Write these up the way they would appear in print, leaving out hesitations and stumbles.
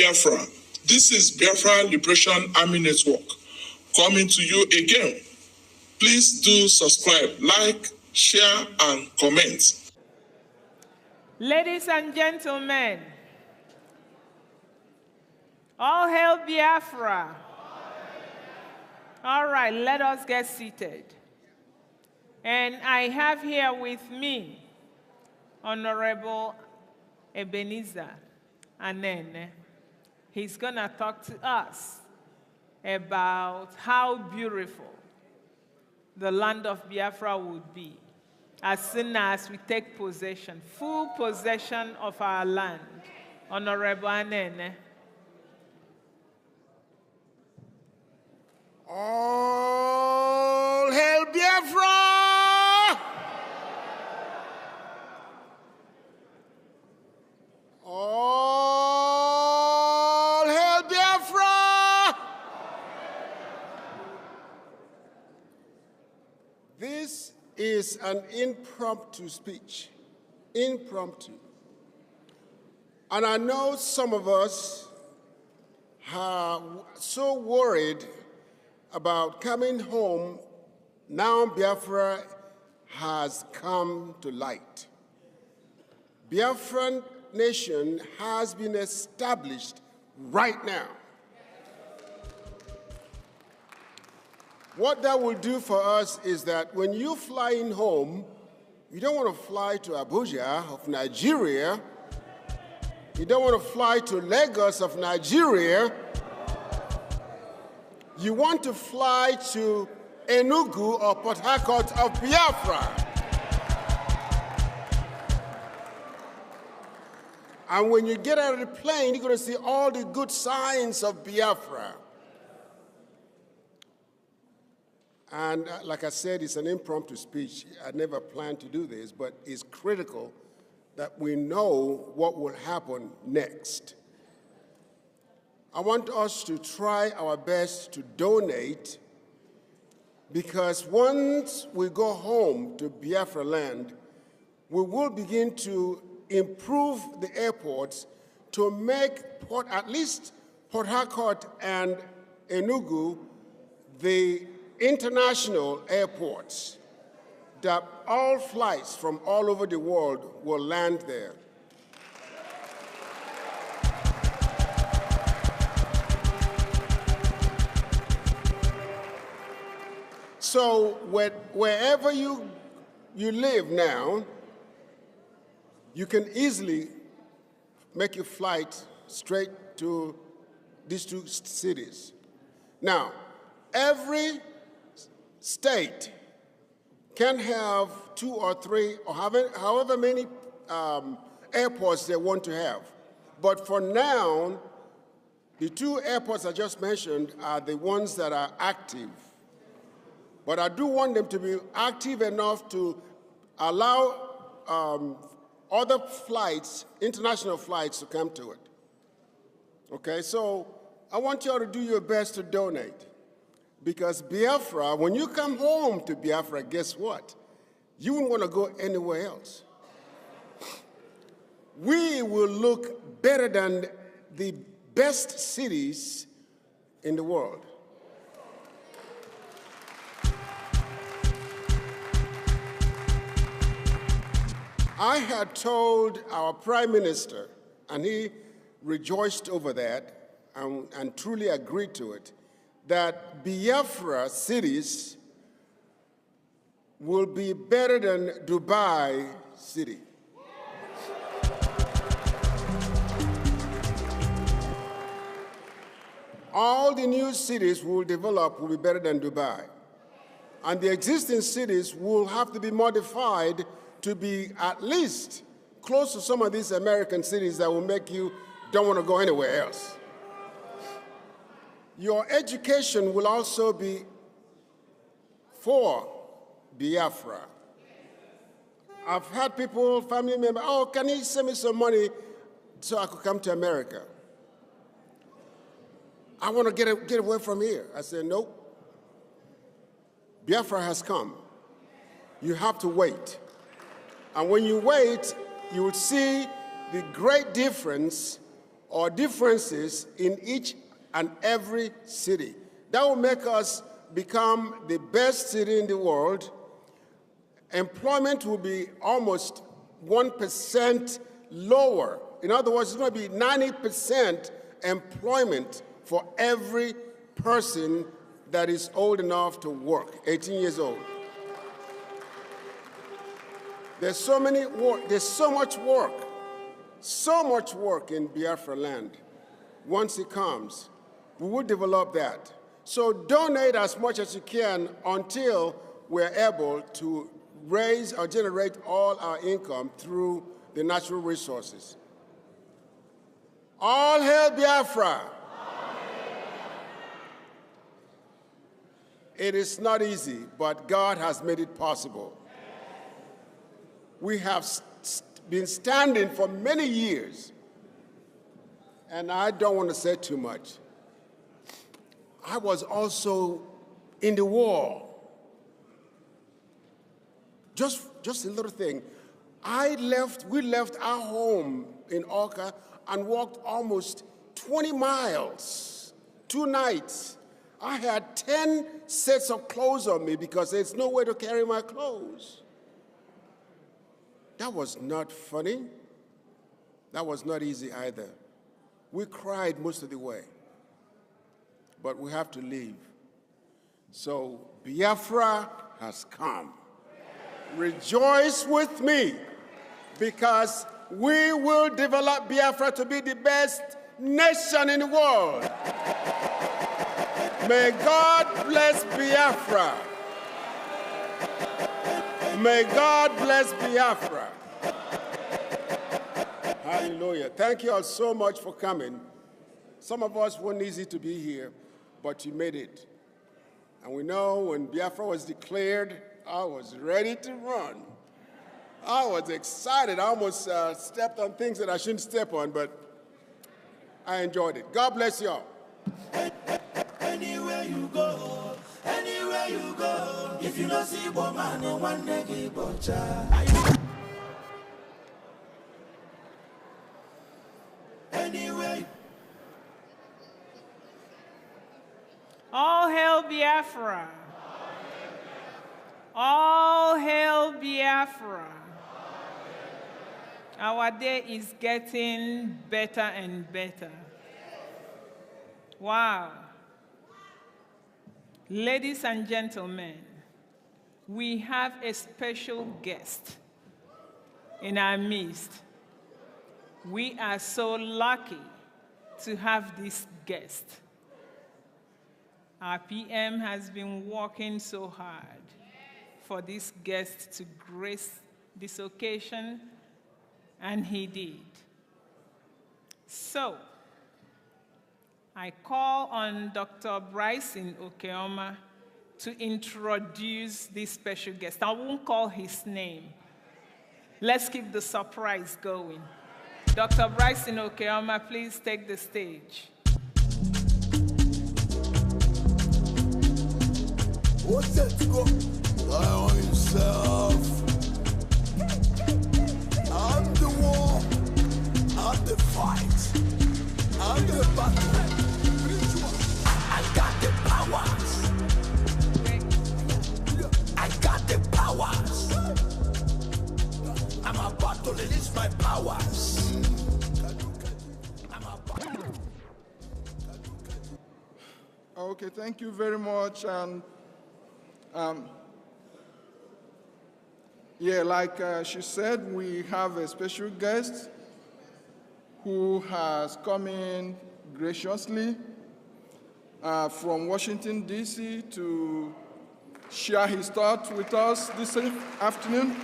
Biafra. This is Biafra Liberation Army Network coming to you again. Please do subscribe, like, share, and comment. Ladies and gentlemen, all hail Biafra. All right, let us get seated. And I have here with me Honorable Ebenezer Anene. He's going to talk to us about how beautiful the land of Biafra would be as soon as we take possession, full possession of our land. Honorable Anene. All hail Biafra! All hail Biafra! This is an impromptu speech. Impromptu. And I know some of us are so worried about coming home. Now Biafra has come to light. Biafran nation has been established right now. What that will do for us is that when you fly in home, you don't want to fly to Abuja of Nigeria. You don't want to fly to Lagos of Nigeria. You want to fly to Enugu or Port Harcourt of Biafra. And when you get out of the plane, you're going to see all the good signs of Biafra. And like I said, it's an impromptu speech. I never planned to do this, but it's critical that we know what will happen next. I want us to try our best to donate, because once we go home to Biafra land, we will begin to improve the airports to make at least Port Harcourt and Enugu the international airports that all flights from all over the world will land there. So wherever you live now, you can easily make your flight straight to these two cities. Now, every state can have 2 or 3 or however many airports they want to have. But for now, the 2 airports I just mentioned are the ones that are active. But I do want them to be active enough to allow other flights, international flights, to come to it. Okay, so I want you all to do your best to donate. Because Biafra, when you come home to Biafra, guess what? You won't want to go anywhere else. We will look better than the best cities in the world. I had told our Prime Minister, and he rejoiced over that and truly agreed to it, that Biafra cities will be better than Dubai City. All the new cities will develop will be better than Dubai. And the existing cities will have to be modified to be at least close to some of these American cities that will make you don't want to go anywhere else. Your education will also be for Biafra. I've had people, family members, oh, can you send me some money so I could come to America? I want to get away from here. I said, nope. Biafra has come. You have to wait. And when you wait, you will see the great difference or differences in each and every city. That will make us become the best city in the world. Employment will be almost 1% lower. In other words, it's going to be 90% employment for every person that is old enough to work, 18 years old. There's so much work in Biafra land. Once it comes, we will develop that. So donate as much as you can until we're able to raise or generate all our income through the natural resources. All hail Biafra! It is not easy, but God has made it possible. We have been standing for many years, and I don't want to say too much. I was also in the war. Just a little thing. We left our home in Awka and walked almost 20 miles, 2 nights. I had 10 sets of clothes on me because there's no way to carry my clothes. That was not funny. That was not easy either. We cried most of the way. But we have to leave. So Biafra has come. Rejoice with me, because we will develop Biafra to be the best nation in the world. May God bless Biafra. May God bless Biafra. Hallelujah. Thank you all so much for coming. Some of us weren't easy to be here, but you made it. And we know when Biafra was declared, I was ready to run. I was excited. I almost stepped on things that I shouldn't step on, but I enjoyed it. God bless you all. Anywhere you go, if you don't see woman, no one nigga butcher. Anyway. All hail Biafra. All hail Biafra. Our day is getting better and better. Wow. Ladies and gentlemen, we have a special guest in our midst. We are so lucky to have this guest. Our PM has been working so hard for this guest to grace this occasion, and he did. So, I call on Dr. Bryson Okeoma to introduce this special guest. I won't call his name. Let's keep the surprise going. Dr. Bryson Okeoma, please take the stage. What's that to go? Lie on yourself. I'm the war. I'm the fight. I'm the battle. I got the powers. I got the powers. I'm about to release my powers. Okay, thank you very much. And like she said, we have a special guest who has come in graciously from Washington, D.C. to share his thoughts with us this afternoon.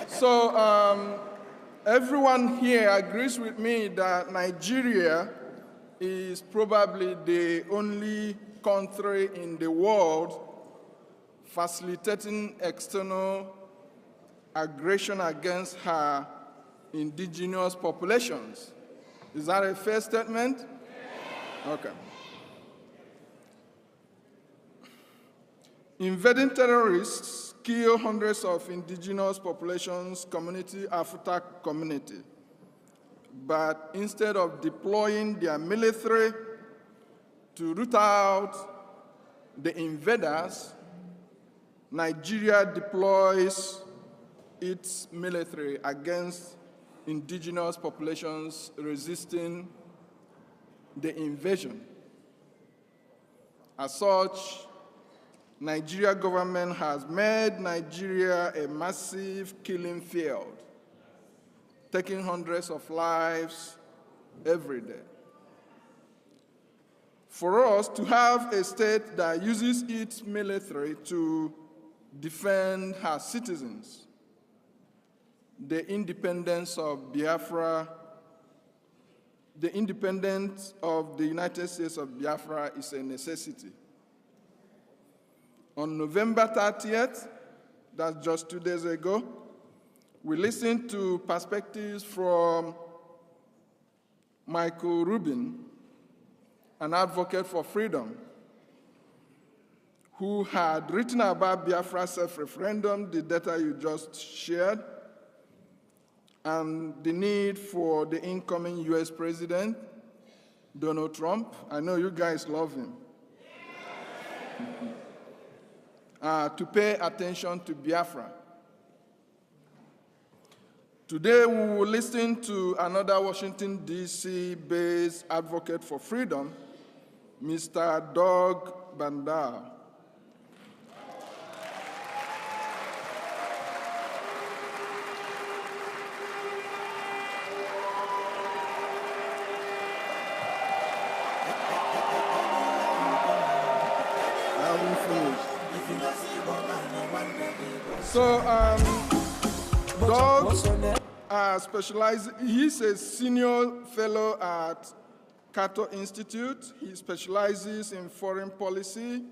So everyone here agrees with me that Nigeria is probably the only country in the world facilitating external aggression against her indigenous populations. Is that a fair statement? Okay. Invading terrorists kill hundreds of indigenous populations, AFUTA community. But instead of deploying their military to root out the invaders, Nigeria deploys its military against indigenous populations resisting the invasion. As such, Nigeria government has made Nigeria a massive killing field, taking hundreds of lives every day. For us to have a state that uses its military to defend her citizens, the independence of Biafra, the independence of the United States of Biafra is a necessity. On November 30th, that's just 2 days ago, we listened to perspectives from Michael Rubin, an advocate for freedom, who had written about Biafra self-referendum, the data you just shared, and the need for the incoming US President, Donald Trump. I know you guys love him. To pay attention to Biafra. Today, we will listen to another Washington, D.C.-based advocate for freedom, Mr. Doug Bandar. So, Doug he's a senior fellow at Cato Institute. He specializes in foreign policy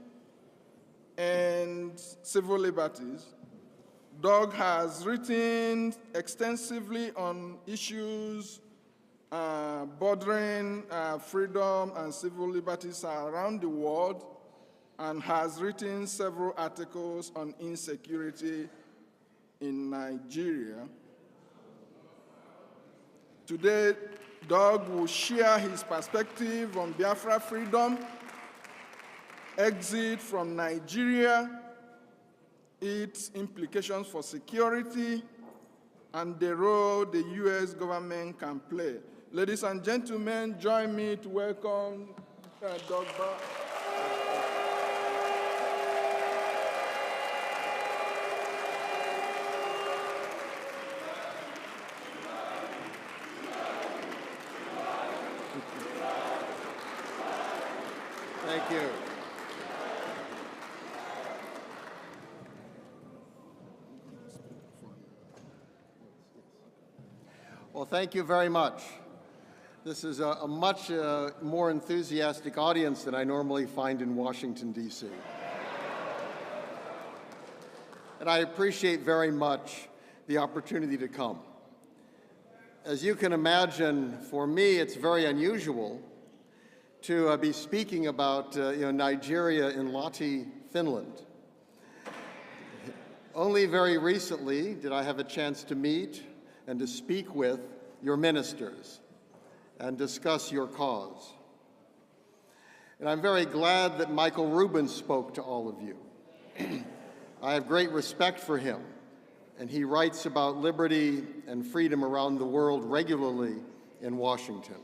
and civil liberties. Doug has written extensively on issues bordering freedom and civil liberties around the world, and has written several articles on insecurity in Nigeria. Today, Doug will share his perspective on Biafra freedom, exit from Nigeria, its implications for security, and the role the US government can play. Ladies and gentlemen, join me to welcome Doug Bandar. Thank you. Well, thank you very much. This is a much more enthusiastic audience than I normally find in Washington, D.C. And I appreciate very much the opportunity to come. As you can imagine, for me, it's very unusual to be speaking about Nigeria in Lahti, Finland. Only very recently did I have a chance to meet and to speak with your ministers and discuss your cause. And I'm very glad that Michael Rubin spoke to all of you. I have great respect for him, and he writes about liberty and freedom around the world regularly in Washington.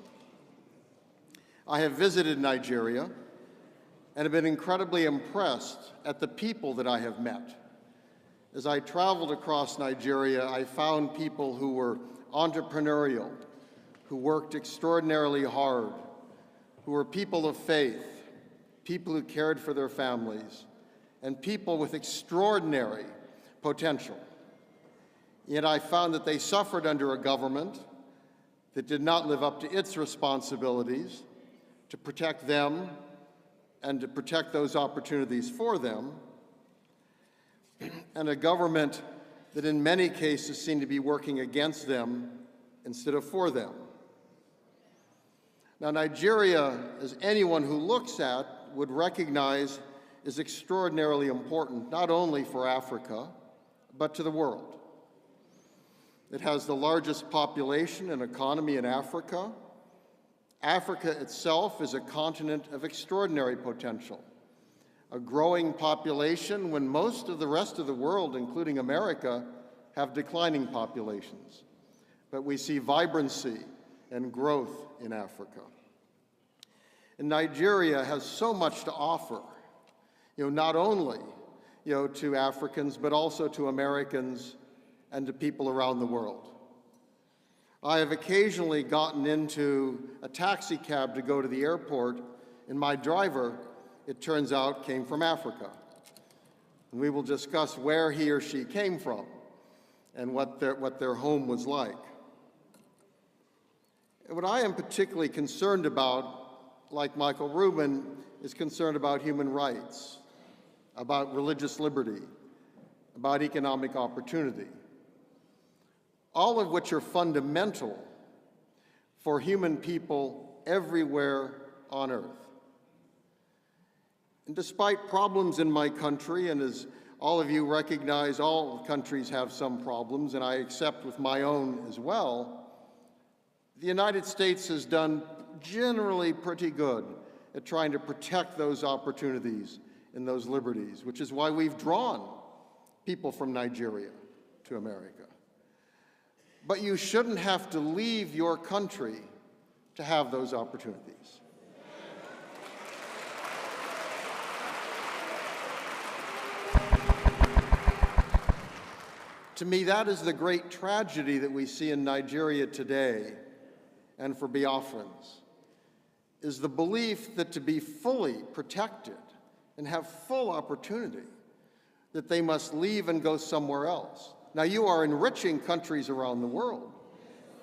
I have visited Nigeria and have been incredibly impressed at the people that I have met. As I traveled across Nigeria, I found people who were entrepreneurial, who worked extraordinarily hard, who were people of faith, people who cared for their families, and people with extraordinary potential. Yet I found that they suffered under a government that did not live up to its responsibilities to protect them and to protect those opportunities for them, and a government that in many cases seemed to be working against them instead of for them. Now, Nigeria, as anyone who looks at would recognize, is extraordinarily important, not only for Africa, but to the world. It has the largest population and economy in Africa. Africa itself is a continent of extraordinary potential, a growing population when most of the rest of the world, including America, have declining populations. But we see vibrancy and growth in Africa. And Nigeria has so much to offer, not only to Africans, but also to Americans and to people around the world. I have occasionally gotten into a taxi cab to go to the airport, and my driver, it turns out, came from Africa. And we will discuss where he or she came from and what their home was like. And what I am particularly concerned about, like Michael Rubin, is concerned about human rights, about religious liberty, about economic opportunity, all of which are fundamental for human people everywhere on earth. And despite problems in my country, and as all of you recognize, all countries have some problems, and I accept with my own as well, the United States has done generally pretty good at trying to protect those opportunities and those liberties, which is why we've drawn people from Nigeria to America. But you shouldn't have to leave your country to have those opportunities. To me, that is the great tragedy that we see in Nigeria today, and for Biafrans, is the belief that to be fully protected and have full opportunity, that they must leave and go somewhere else. Now, you are enriching countries around the world,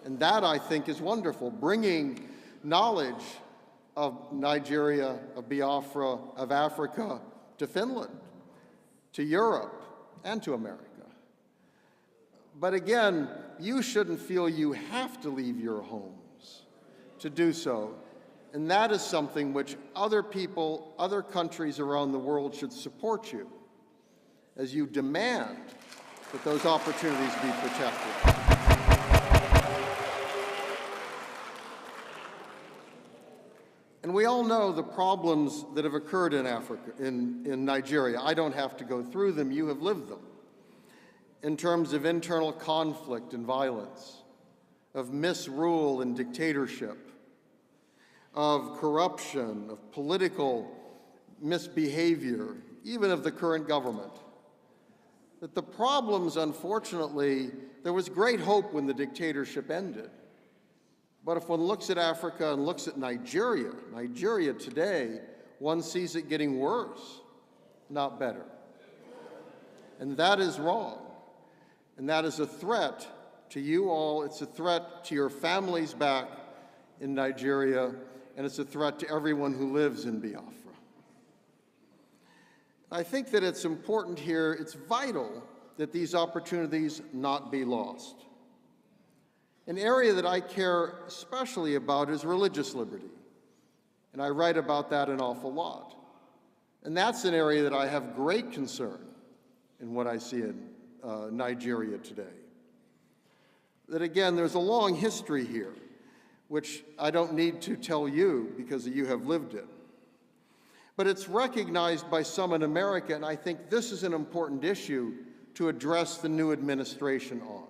and that, I think, is wonderful, bringing knowledge of Nigeria, of Biafra, of Africa to Finland, to Europe, and to America. But again, you shouldn't feel you have to leave your homes to do so. And that is something which other people, other countries around the world should support you as you demand that those opportunities be protected. And we all know the problems that have occurred in Africa, in Nigeria. I don't have to go through them, you have lived them. In terms of internal conflict and violence, of misrule and dictatorship, of corruption, of political misbehavior, even of the current government. That the problems, unfortunately, there was great hope when the dictatorship ended. But if one looks at Africa and looks at Nigeria today, one sees it getting worse, not better. And that is wrong. And that is a threat to you all. It's a threat to your families back in Nigeria, and it's a threat to everyone who lives in Biafra. I think that it's important here, it's vital that these opportunities not be lost. An area that I care especially about is religious liberty, and I write about that an awful lot. And that's an area that I have great concern in what I see in Nigeria today. That again, there's a long history here, which I don't need to tell you because you have lived it. But it's recognized by some in America, and I think this is an important issue to address the new administration on.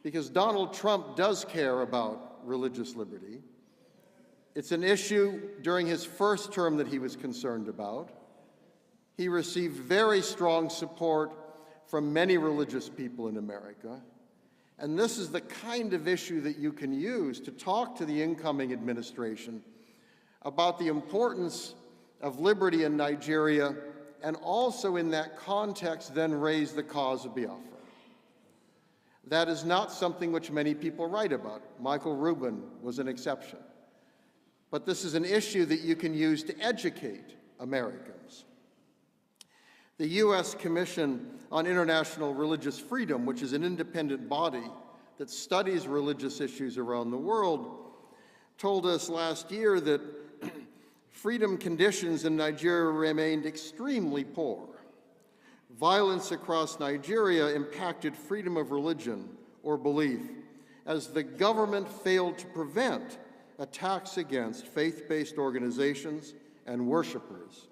Because Donald Trump does care about religious liberty. It's an issue during his first term that he was concerned about. He received very strong support from many religious people in America. And this is the kind of issue that you can use to talk to the incoming administration about the importance of liberty in Nigeria, and also in that context then raise the cause of Biafra. That is not something which many people write about. Michael Rubin was an exception. But this is an issue that you can use to educate Americans. The U.S. Commission on International Religious Freedom, which is an independent body that studies religious issues around the world, told us last year that freedom conditions in Nigeria remained extremely poor. violence across Nigeria impacted freedom of religion or belief, as the government failed to prevent attacks against faith-based organizations and worshipers,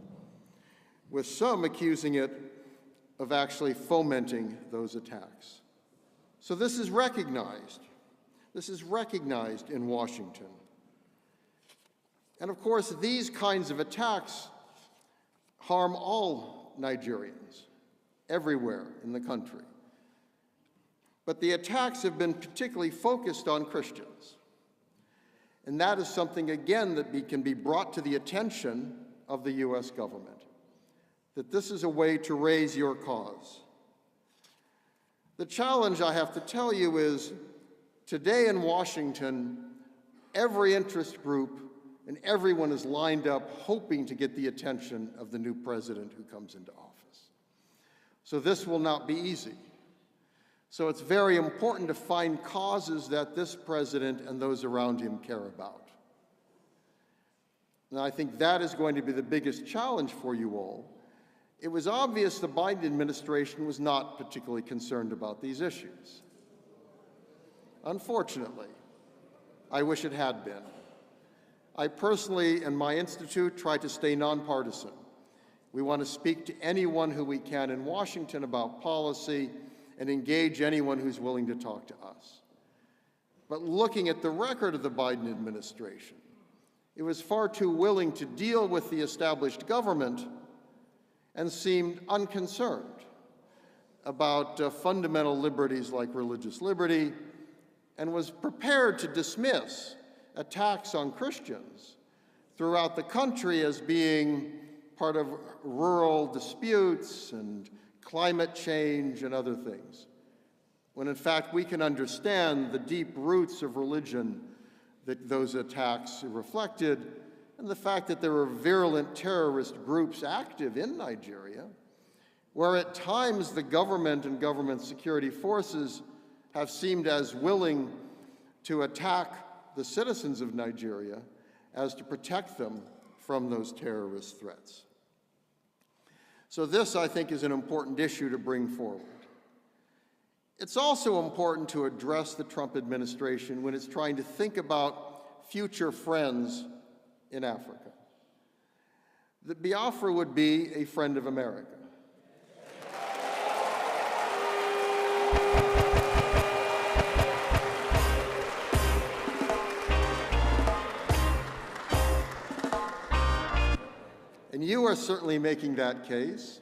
with some accusing it of actually fomenting those attacks. So this is recognized. This is recognized in Washington. And of course, these kinds of attacks harm all Nigerians everywhere in the country. But the attacks have been particularly focused on Christians. And that is something, again, that can be brought to the attention of the US government, that this is a way to raise your cause. The challenge, I have to tell you, is today in Washington, every interest group and everyone is lined up hoping to get the attention of the new president who comes into office. So this will not be easy. So it's very important to find causes that this president and those around him care about. And I think that is going to be the biggest challenge for you all. It was obvious the Biden administration was not particularly concerned about these issues. Unfortunately, I wish it had been. I personally and my institute try to stay nonpartisan. We want to speak to anyone who we can in Washington about policy and engage anyone who's willing to talk to us. But looking at the record of the Biden administration, it was far too willing to deal with the established government and seemed unconcerned about fundamental liberties like religious liberty, and was prepared to dismiss attacks on Christians throughout the country as being part of rural disputes and climate change and other things, when in fact we can understand the deep roots of religion that those attacks reflected, and the fact that there are virulent terrorist groups active in Nigeria, where at times the government and government security forces have seemed as willing to attack the citizens of Nigeria as to protect them from those terrorist threats. So this, I think, is an important issue to bring forward. It's also important to address the Trump administration when it's trying to think about future friends in Africa. That Biafra would be a friend of America. And you are certainly making that case,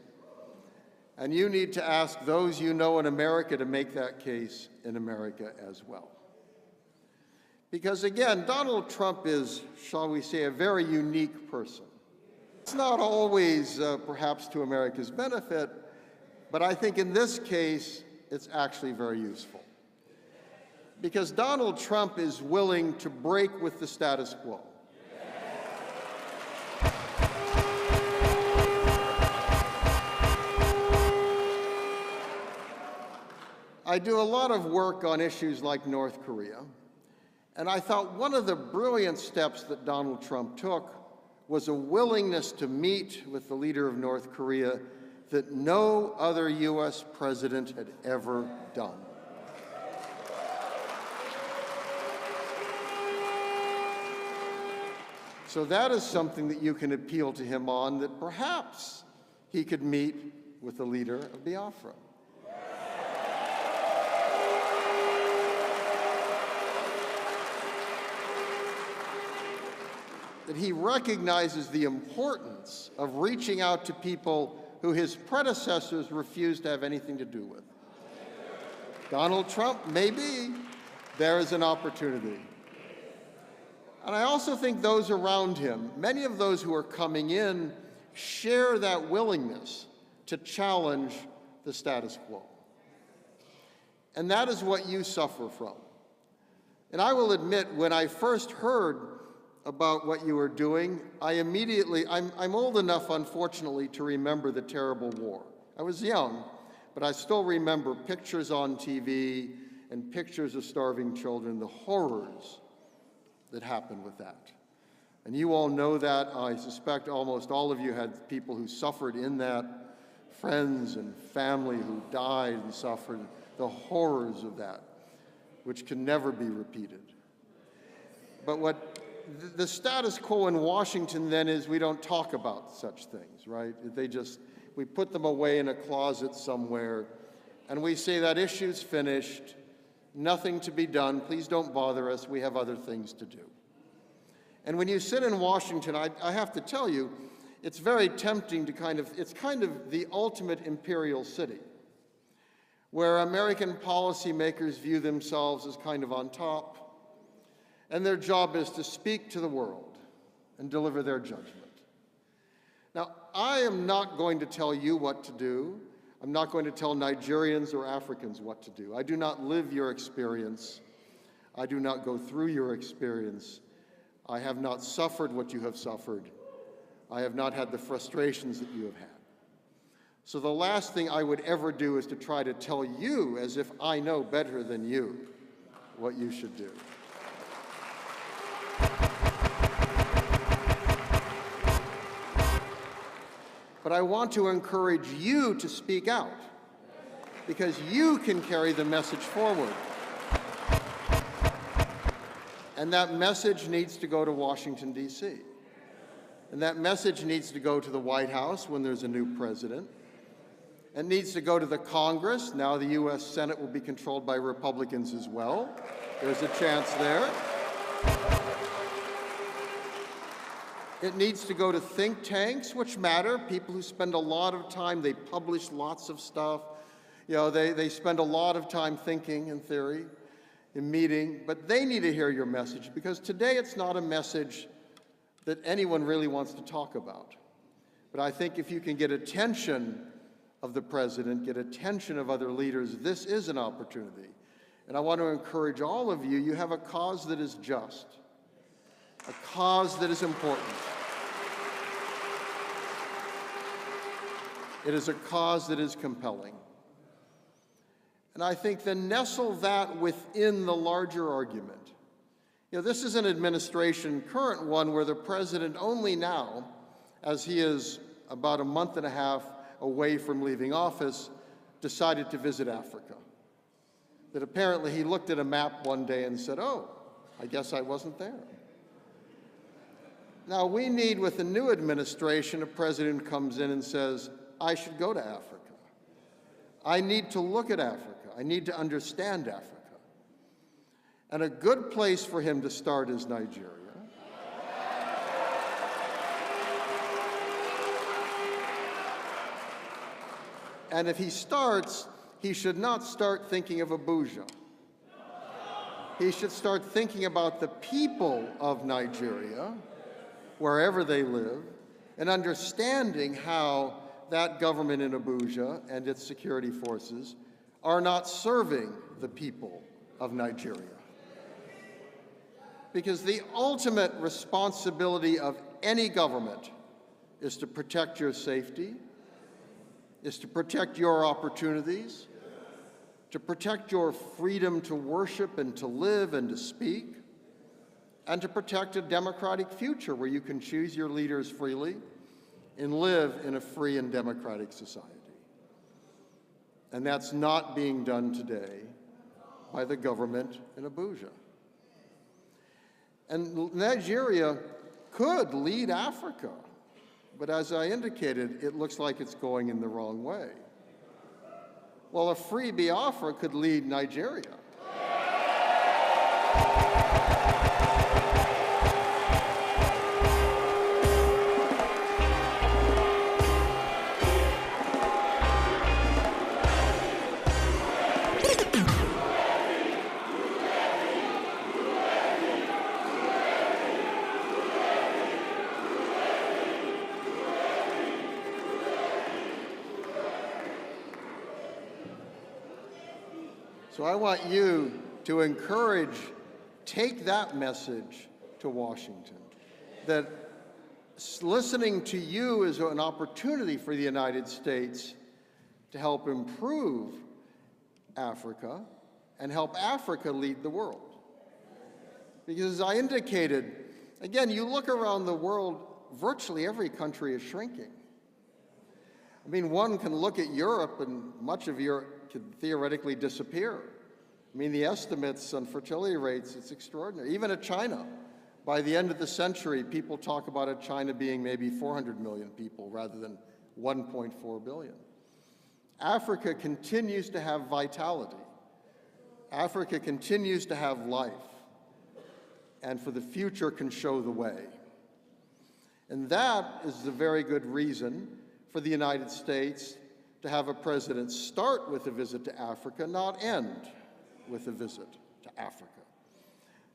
and you need to ask those you know in America to make that case in America as well. Because again, Donald Trump is, shall we say, a very unique person. It's not always perhaps to America's benefit, but I think in this case, it's actually very useful. Because Donald Trump is willing to break with the status quo. I do a lot of work on issues like North Korea, and I thought one of the brilliant steps that Donald Trump took was a willingness to meet with the leader of North Korea that no other US president had ever done. So that is something that you can appeal to him on, that perhaps he could meet with the leader of Biafra. That he recognizes the importance of reaching out to people who his predecessors refused to have anything to do with. Donald Trump, maybe there is an opportunity. And I also think those around him, many of those who are coming in, share that willingness to challenge the status quo. And that is what you suffer from. And I will admit, when I first heard about what you were doing, I'm old enough, unfortunately, to remember the terrible war. I was young, but I still remember pictures on TV and pictures of starving children, the horrors that happened with that. And you all know that. I suspect almost all of you had people who suffered in that friends and family who died and suffered, the horrors of that, which can never be repeated. But what the status quo in Washington then is we don't talk about such things, right? We put them away in a closet somewhere, and we say that issue's finished, nothing to be done, please don't bother us, we have other things to do. And when you sit in Washington, I have to tell you, it's very tempting to it's kind of the ultimate imperial city, where American policymakers view themselves as kind of on top, and their job is to speak to the world and deliver their judgment. Now, I am not going to tell you what to do. I'm not going to tell Nigerians or Africans what to do. I do not live your experience. I do not go through your experience. I have not suffered what you have suffered. I have not had the frustrations that you have had. So the last thing I would ever do is to try to tell you, as if I know better than you, what you should do. But I want to encourage you to speak out, because you can carry the message forward. And that message needs to go to Washington, D.C. And that message needs to go to the White House when there's a new president. It needs to go to the Congress. Now the U.S. Senate will be controlled by Republicans as well. There's a chance there. It needs to go to think tanks, which matter, people who spend a lot of time, they publish lots of stuff. You know, they spend a lot of time thinking in theory, in meeting, but they need to hear your message, because today it's not a message that anyone really wants to talk about. But I think if you can get attention of the president, get attention of other leaders, this is an opportunity. And I want to encourage all of you, you have a cause that is just, a cause that is important. It is a cause that is compelling. And I think then nestle that within the larger argument. You know, this is an administration, current one, where the president only now, as he is about a month and a half away from leaving office, decided to visit Africa. That apparently he looked at a map one day and said, oh, I guess I wasn't there. Now we need, with the new administration, a president who comes in and says, I should go to Africa. I need to look at Africa. I need to understand Africa. And a good place for him to start is Nigeria. And if he starts, he should not start thinking of Abuja. He should start thinking about the people of Nigeria, wherever they live, and understanding how that government in Abuja and its security forces are not serving the people of Nigeria. Because the ultimate responsibility of any government is to protect your safety, is to protect your opportunities, to protect your freedom to worship and to live and to speak, and to protect a democratic future where you can choose your leaders freely and live in a free and democratic society. And that's not being done today by the government in Abuja. And Nigeria could lead Africa, but as I indicated, it looks like it's going in the wrong way. Well, a free Biafra could lead Nigeria. So I want you to encourage, take that message to Washington, that listening to you is an opportunity for the United States to help improve Africa and help Africa lead the world. Because as I indicated, again, you look around the world, virtually every country is shrinking. I mean, one can look at Europe and much of Europe could theoretically disappear. I mean, the estimates on fertility rates, it's extraordinary. Even at China, by the end of the century, people talk about China being maybe 400 million people rather than 1.4 billion. Africa continues to have vitality. Africa continues to have life, and for the future can show the way. And that is the very good reason for the United States to have a president start with a visit to Africa, not end with a visit to Africa.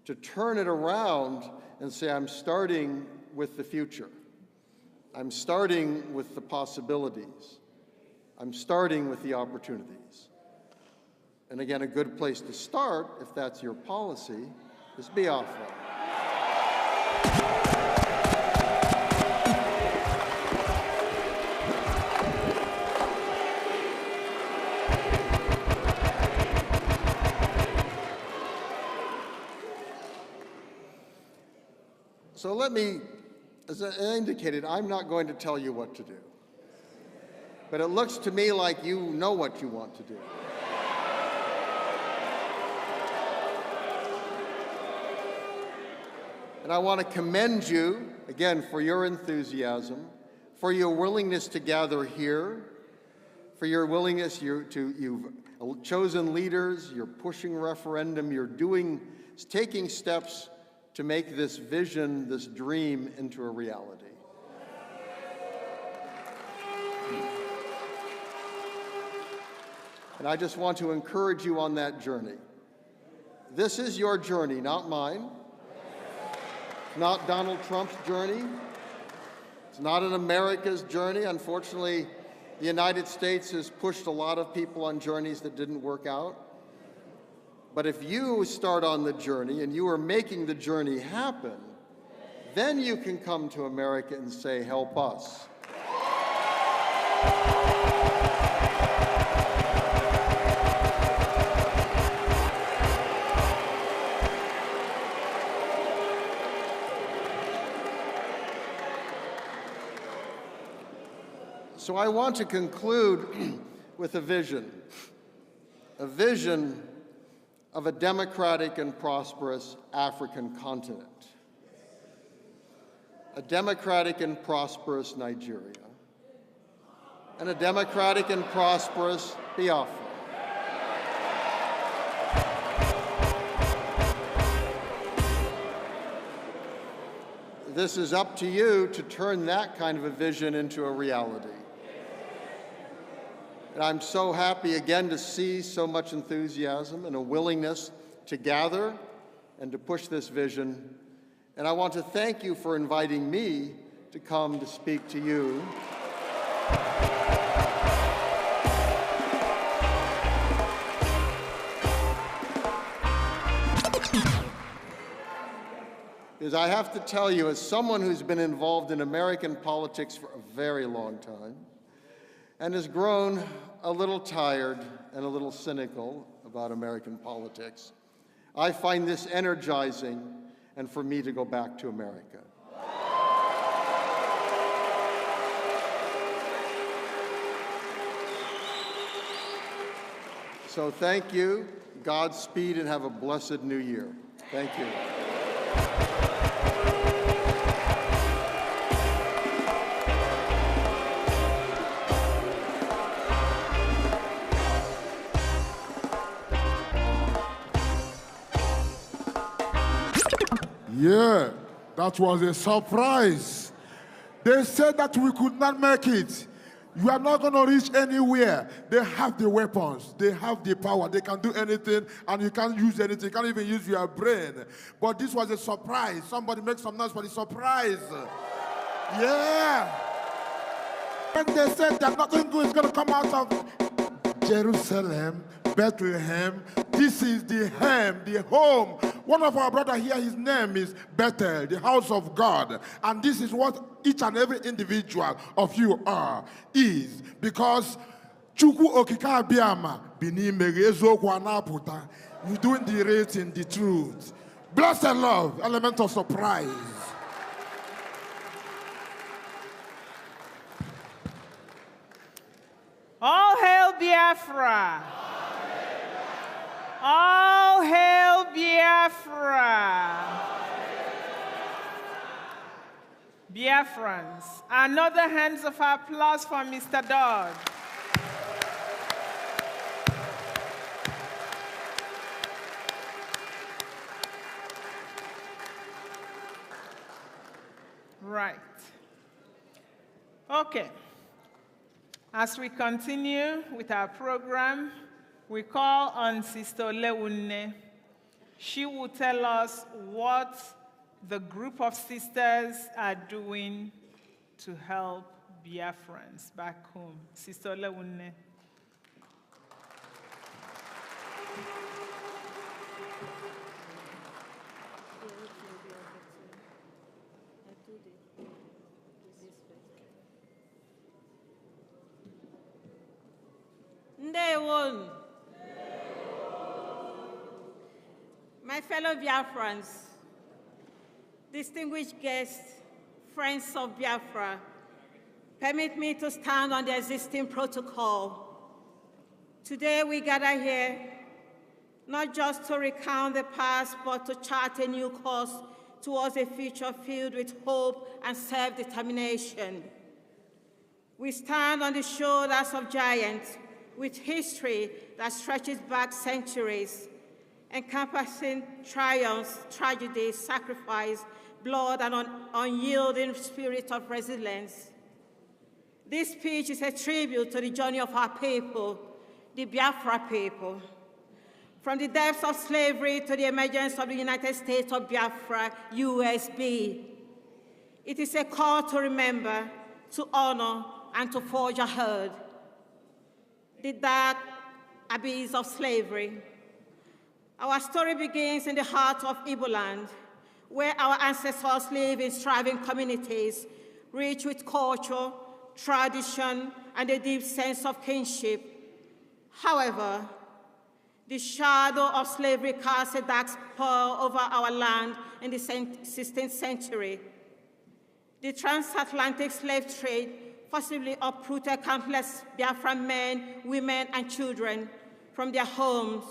To turn it around and say, I'm starting with the future. I'm starting with the possibilities. I'm starting with the opportunities. And again, a good place to start, if that's your policy, is Biafra. So let me, as I indicated, I'm not going to tell you what to do. But it looks to me like you know what you want to do. And I want to commend you, again, for your enthusiasm, for your willingness to gather here, for your willingness you've chosen leaders, you're pushing referendum, you're taking steps to make this vision, this dream, into a reality. And I just want to encourage you on that journey. This is your journey, not mine. Not Donald Trump's journey. It's not an America's journey. Unfortunately, the United States has pushed a lot of people on journeys that didn't work out. But if you start on the journey and you are making the journey happen, then you can come to America and say, help us. So I want to conclude with a vision of a democratic and prosperous African continent, a democratic and prosperous Nigeria, and a democratic and prosperous Biafra. This is up to you to turn that kind of a vision into a reality. And I'm so happy again to see so much enthusiasm and a willingness to gather and to push this vision. And I want to thank you for inviting me to come to speak to you. Because I have to tell you, as someone who's been involved in American politics for a very long time, and has grown a little tired and a little cynical about American politics, I find this energizing and for me to go back to America. So thank you, Godspeed, and have a blessed new year. Thank you. Yeah, that was a surprise. They said that we could not make it. You are not going to reach anywhere. They have the weapons. They have the power. They can do anything, and you can't use anything. You can't even use your brain. But this was a surprise. Somebody make some noise for the surprise. Yeah. When they said that nothing good is going to come out of Jerusalem, Bethlehem, this is the home, the home. One of our brothers here, his name is Bethel, the house of God. And this is what each and every individual of you is. Because Chukwu Okike Abiyama, Binimere Eziokwu Anaputa, you're doing the right in the truth. Blessed love, element of surprise. All hail Biafra! All hail Biafra! Biafrans, another hands of applause for Mr. Dodd. Right. Okay. As we continue with our program, we call on Sister Olewunne. She will tell us what the group of sisters are doing to help Biafrans back home. Sister Olewunne. Ndewon. My fellow Biafrans, distinguished guests, friends of Biafra, permit me to stand on the existing protocol. Today we gather here not just to recount the past, but to chart a new course towards a future filled with hope and self-determination. We stand on the shoulders of giants with history that stretches back centuries, encompassing triumphs, tragedies, sacrifice, blood, and an unyielding spirit of resilience. This speech is a tribute to the journey of our people, the Biafra people. From the depths of slavery to the emergence of the United States of Biafra, USB. It is a call to remember, to honor, and to forge ahead. The dark abyss of slavery. Our story begins in the heart of Igbo land, where our ancestors live in thriving communities, rich with culture, tradition, and a deep sense of kinship. However, the shadow of slavery cast a dark spell over our land in the 16th century. The transatlantic slave trade forcibly uprooted countless Biafran men, women, and children from their homes,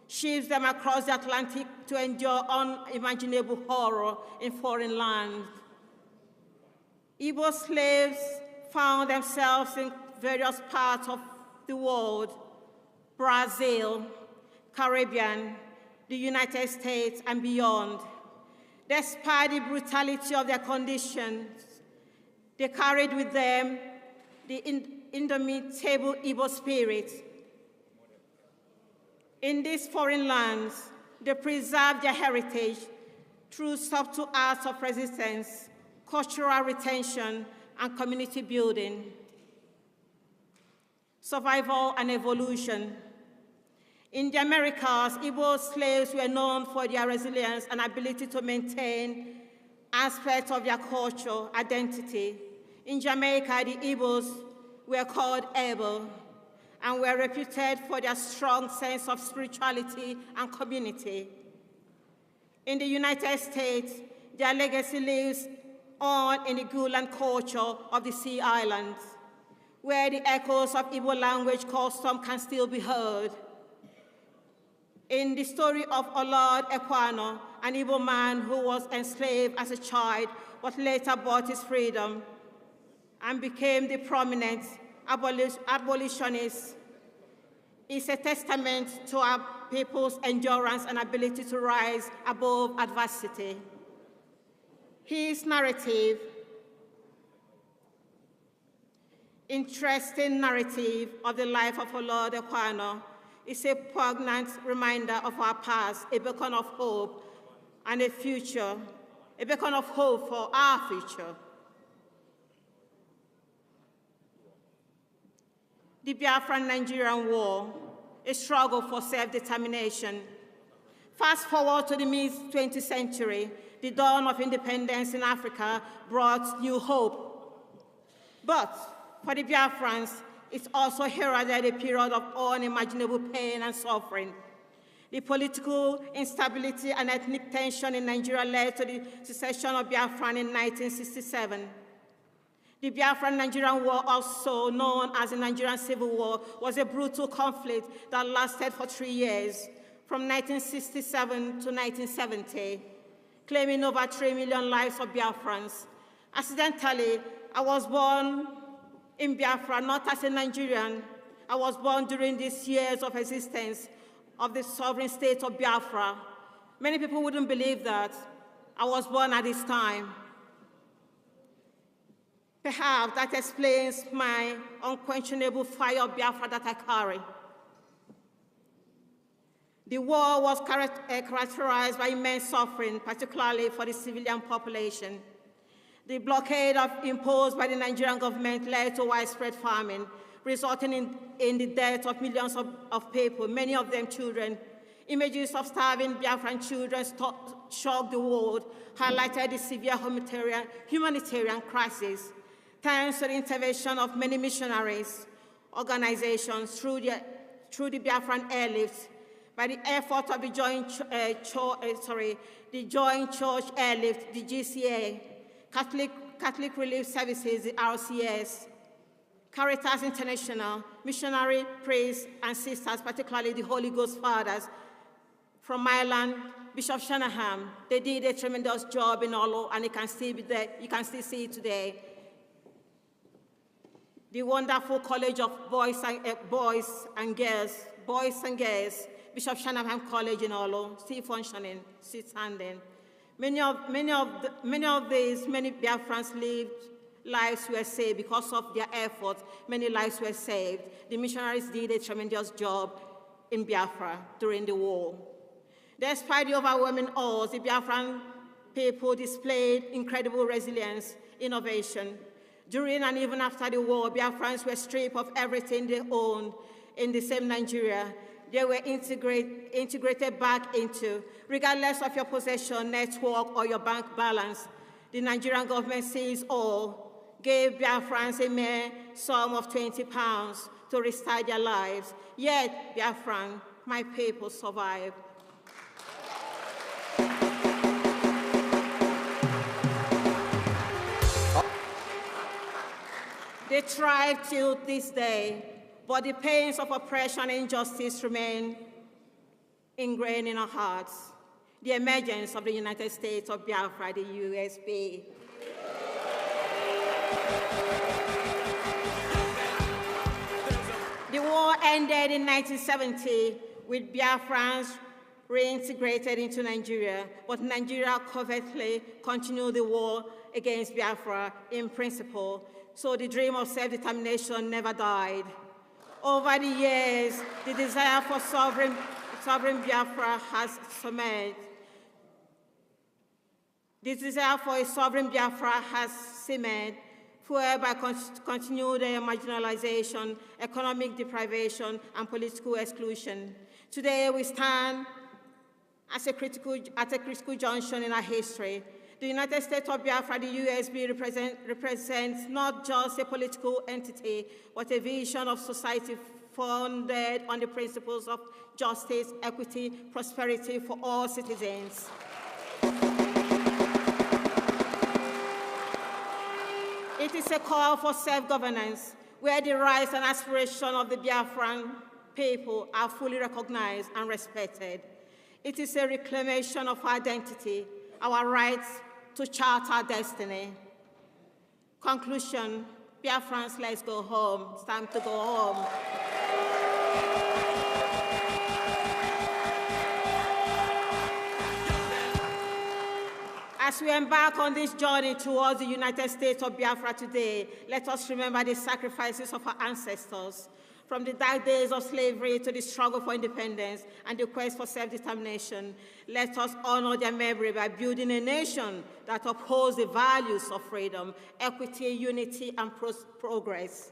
shipped them across the Atlantic to endure unimaginable horror in foreign lands. Igbo slaves found themselves in various parts of the world: Brazil, Caribbean, the United States, and beyond. Despite the brutality of their conditions, they carried with them the indomitable Igbo spirit. In these foreign lands, they preserved their heritage through subtle acts of resistance, cultural retention, and community building. Survival and evolution. In the Americas, Igbo slaves were known for their resilience and ability to maintain aspects of their culture, identity. In Jamaica, the Igbos were called Ebo and were reputed for their strong sense of spirituality and community. In the United States, their legacy lives on in the Guland culture of the Sea Islands, where the echoes of Igbo language custom can still be heard. In the story of Olad Ekwano, an Igbo man who was enslaved as a child, but later bought his freedom and became the prominent abolitionist, is a testament to our people's endurance and ability to rise above adversity. His narrative, interesting narrative of the life of Olad Ekwano, is a poignant reminder of our past, a beacon of hope and a future, a beacon of hope for our future. The Biafran-Nigerian War, a struggle for self-determination. Fast forward to the mid-20th century, the dawn of independence in Africa brought new hope. But for the Biafrans, it also heralded a period of unimaginable pain and suffering. The political instability and ethnic tension in Nigeria led to the secession of Biafran in 1967. The Biafran-Nigerian War, also known as the Nigerian Civil War, was a brutal conflict that lasted for 3 years, from 1967 to 1970, claiming over 3 million lives of Biafrans. Accidentally, I was born in Biafra, not as a Nigerian. I was born during these years of existence of the sovereign state of Biafra. Many people wouldn't believe that I was born at this time. Perhaps that explains my unquenchable fire of Biafra that I carry. The war was characterized by immense suffering, particularly for the civilian population. The blockade imposed by the Nigerian government led to widespread famine, resulting in the death of millions of people, many of them children. Images of starving Biafran children shocked the world, highlighted the severe humanitarian crisis. Thanks to the intervention of many missionaries, organizations through the Biafran airlifts, by the effort of the Joint Church Airlift, the GCA, Catholic Relief Services, the RCS, Caritas International, missionary priests and sisters, particularly the Holy Ghost Fathers from Ireland, Bishop Shanahan, they did a tremendous job in Olo, and you can still see it today. The wonderful College of Boys and Girls, Bishop Shanahan College in Olo, still functioning, still standing. Many Biafrans lived lives were saved because of their efforts. Many lives were saved. The missionaries did a tremendous job in Biafra during the war. Despite the overwhelming odds, the Biafran people displayed incredible resilience, innovation. During and even after the war, Biafrans were stripped of everything they owned in the same Nigeria. They were integrated back into, regardless of your possession, network, or your bank balance. The Nigerian government seized all, gave Biafrans a mere sum of £20 to restart their lives. Yet, Biafran, my people, survived. They thrive till this day, but the pains of oppression and injustice remain ingrained in our hearts. The emergence of the United States of Biafra, the USB. The war ended in 1970 with Biafrans reintegrated into Nigeria, but Nigeria covertly continued the war against Biafra in principle, so the dream of self-determination never died. Over the years, the desire for sovereign Biafra has cemented. This desire for a sovereign Biafra has cemented, fueled by continued marginalization, economic deprivation, and political exclusion. Today, we stand at a critical junction in our history. The United States of Biafra, the USB, represents not just a political entity, but a vision of society founded on the principles of justice, equity, prosperity for all citizens. It is a call for self-governance, where the rights and aspirations of the Biafran people are fully recognized and respected. It is a reclamation of our identity, our rights to chart our destiny. Conclusion, Biafrans, let's go home. It's time to go home. As we embark on this journey towards the United States of Biafra today, let us remember the sacrifices of our ancestors, from the dark days of slavery to the struggle for independence and the quest for self-determination. Let us honor their memory by building a nation that upholds the values of freedom, equity, unity, and progress.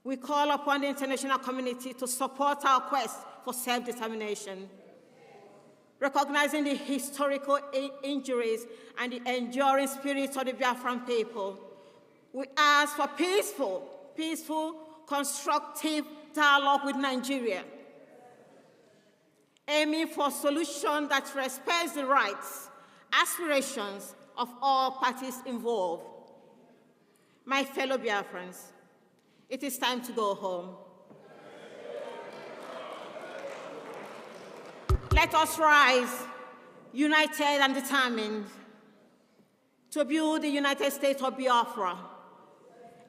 We call upon the international community to support our quest for self-determination. Recognizing the historical injuries and the enduring spirit of the Biafran people, we ask for peaceful, constructive dialogue with Nigeria, aiming for a solution that respects the rights, aspirations of all parties involved. My fellow Biafrans, it is time to go home. Let us rise, united and determined, to build the United States of Biafra,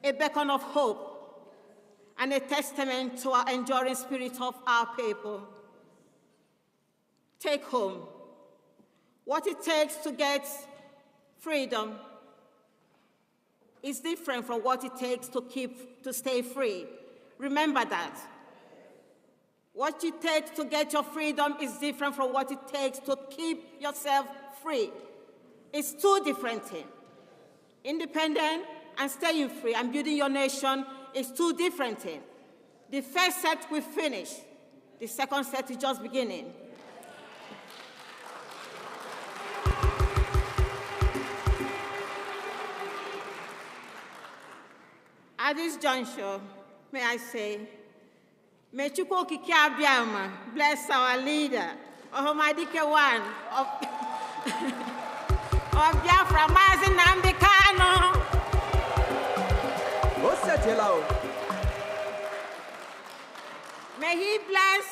a beacon of hope and a testament to our enduring spirit of our people. Take home what it takes to get freedom is different from what it takes to stay free. Remember that. What it takes to get your freedom is different from what it takes to keep yourself free. It's two different things. Independent and staying free and building your nation is two different things. The first set we finished. The second set is just beginning. At this juncture, may I say, may Chukwu Okike Abiama bless our leader, Ohomadike I of Biafra, Mazi Nnamdi Kanu. May he bless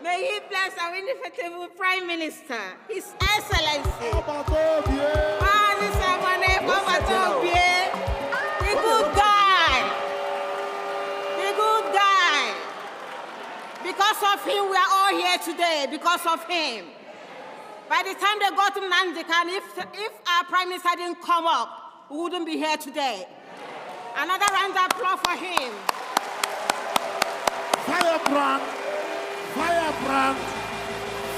may he bless our indefatigable Prime Minister, His Excellency, Mazi Simon Ekpa, the good guy, the good guy. Because of him, we are all here today, because of him. By the time they got to Nnamdi Kanu, if our Prime Minister didn't come up, we wouldn't be here today. Another round of applause for him. Firebrand, firebrand,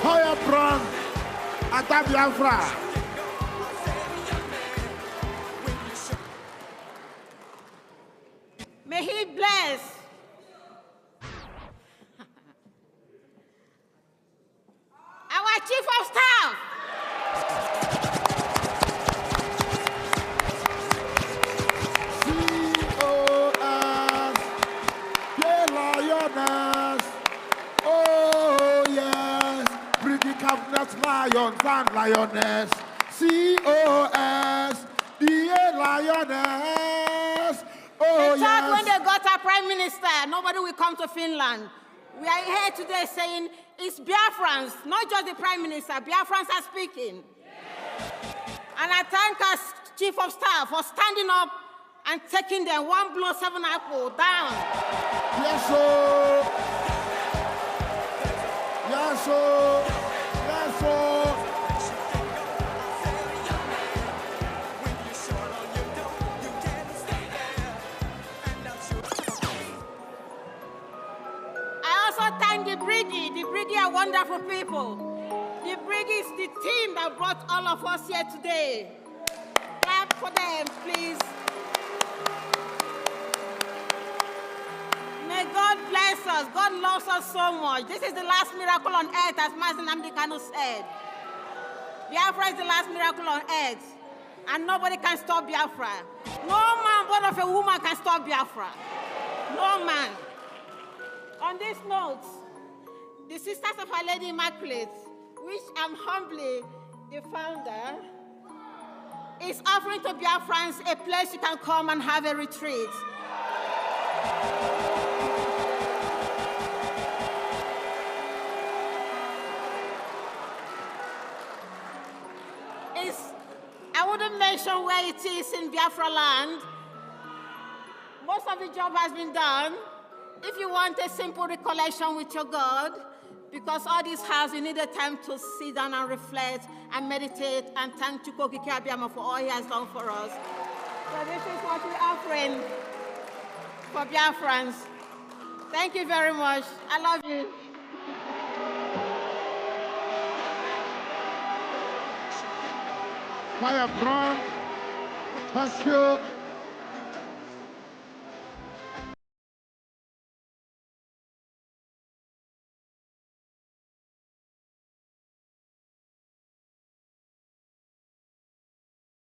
firebrand, Ata Biafra. May he bless our Chief of Staff. Lions and lioness, COS, the lioness. Oh, they thought when they got our Prime Minister, nobody will come to Finland. We are here today saying it's Biafrans, not just the Prime Minister. Biafrans are speaking. And I thank our Chief of Staff for standing up and taking them one blow, 7 apple down. Yes, sir. Yes, sir. I also thank the Brigade. The Brigade are wonderful people. The Brigade is the team that brought all of us here today. Clap for them, please. May God bless us. God loves us so much. This is the last miracle on earth, as Mazi Nnamdi Kanu said. Biafra is the last miracle on earth. And nobody can stop Biafra. No man born of a woman can stop Biafra. No man. On this note, the Sisters of Our Lady Immaculate, which I'm humbly the founder, is offering to Biafrans a place you can come and have a retreat. I wouldn't mention where it is in Biafra land. Most of the job has been done. If you want a simple recollection with your God, because all this house, you need a time to sit down and reflect and meditate and thank Chukwu Okike Abiama for all he has done for us. So this is what we're offering for Biafrans. Thank you very much. I love you. Firebrand, thank you.